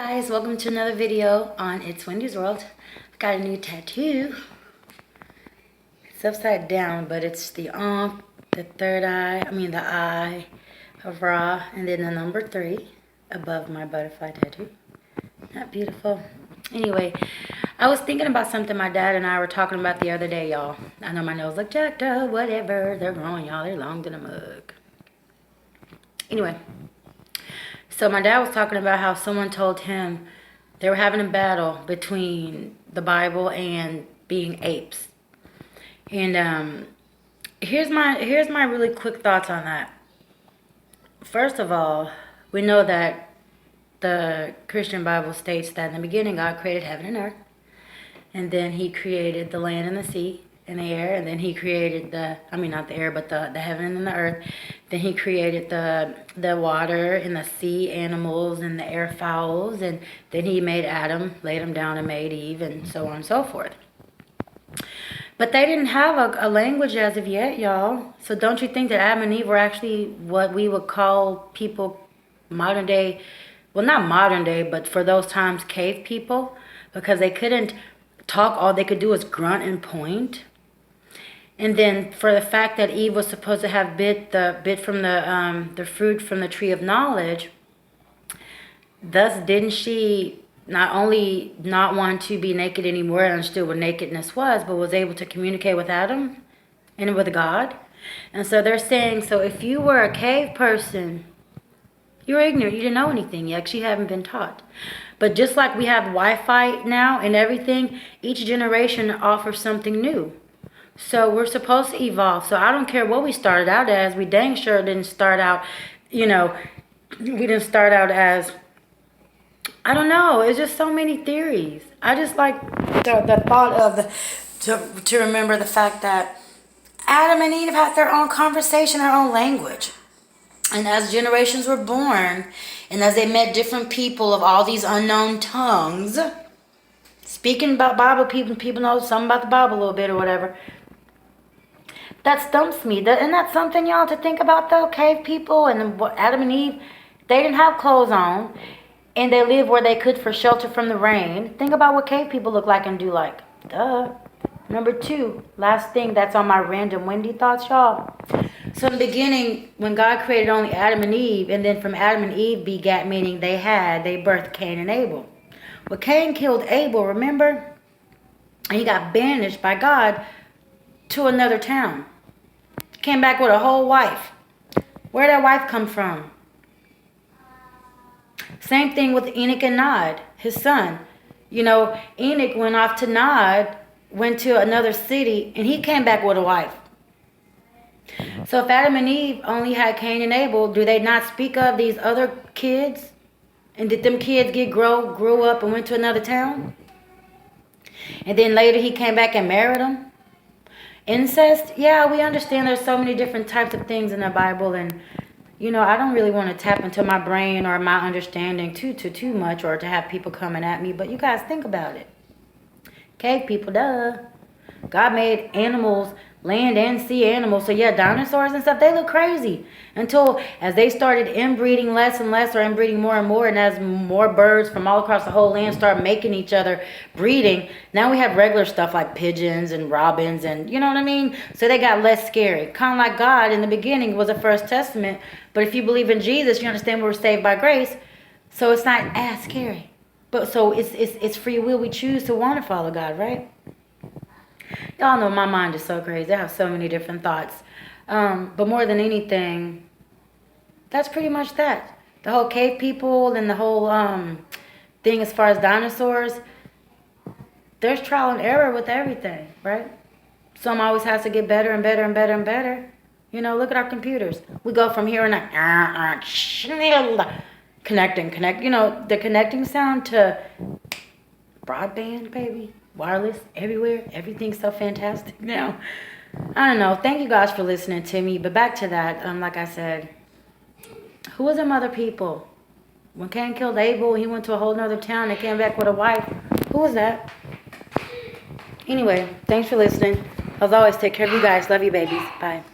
Guys, welcome to another video on It's Wendy's World. I've got a new tattoo. It's upside down, but it's the third eye, the eye of Ra, and then the number 3 above my butterfly tattoo. Not beautiful? Anyway, I was thinking about something my dad and I were talking about the other day, y'all. I know my nose looked jacked up, whatever. They're growing, y'all. They're long than a mug. Anyway. So my dad was talking about how someone told him they were having a battle between the Bible and being apes. And here's my really quick thoughts on that. First of all, we know that the Christian Bible states that in the beginning God created heaven and earth. And then he created the land and the sea and the air. And then he created not the air, but the heaven and the earth. Then he created the water and the sea animals and the air fowls. And then he made Adam, laid him down and made Eve, and so on and so forth. But they didn't have a language as of yet, y'all. So don't you think that Adam and Eve were actually what we would call people modern day, well, not modern day, but for those times, cave people? Because they couldn't talk, all they could do was grunt and point. And then for the fact that Eve was supposed to have bit from the fruit from the tree of knowledge, thus didn't she not only not want to be naked anymore and understood what nakedness was, but was able to communicate with Adam and with God? And so they're saying, so if you were a cave person, you were ignorant, you didn't know anything, you actually haven't been taught. But just like we have Wi-Fi now and everything, each generation offers something new. So we're supposed to evolve. So I don't care what we started out as. We dang sure didn't start out, we didn't start out as, I don't know. It's just so many theories. I just like the thought of to remember the fact that Adam and Eve had their own conversation, their own language. And as generations were born, and as they met different people of all these unknown tongues, speaking about Bible, people know something about the Bible a little bit or whatever. That stumps me. Isn't that something, y'all, to think about, though? Cave people and Adam and Eve, they didn't have clothes on, and they lived where they could for shelter from the rain. Think about what cave people look like and do like. Duh. Number 2, last thing that's on my random Wendy thoughts, y'all. So in the beginning, when God created only Adam and Eve, and then from Adam and Eve begat, meaning they birthed Cain and Abel. Well, Cain killed Abel, remember? And he got banished by God to another town. Came back with a whole wife. Where'd that wife come from? Same thing with Enoch and Nod, his son. Enoch went off to Nod, went to another city, and he came back with a wife. So if Adam and Eve only had Cain and Abel, do they not speak of these other kids? And did them kids grew up and went to another town? And then later he came back and married them? Incest? Yeah, we understand there's so many different types of things in the Bible, and I don't really want to tap into my brain or my understanding too much, or to have people coming at me, but you guys think about it. Cave people, duh. God made animals, land and sea animals. So yeah, dinosaurs and stuff, they look crazy. Until as they started inbreeding less and less, or inbreeding more and more, and as more birds from all across the whole land start making each other, breeding, now we have regular stuff like pigeons and robins, and you know what I mean? So they got less scary. Kind of like God in the beginning was a First Testament. But if you believe in Jesus, you understand we're saved by grace. So it's not as scary. But so it's free will. We choose to want to follow God, right? Y'all know my mind is so crazy. I have so many different thoughts. But more than anything, that's pretty much that. The whole cave people and the whole thing as far as dinosaurs, there's trial and error with everything, right? Some always has to get better and better and better and better. Look at our computers. We go from here and connecting, the connecting sound to broadband, baby. Wireless everywhere. Everything's so fantastic now. I don't know. Thank you guys for listening to me. But back to that, like I said, who was them other people? When Cain killed Abel, he went to a whole nother town and came back with a wife. Who was that? Anyway, thanks for listening. As always, take care of you guys. Love you, babies. Bye.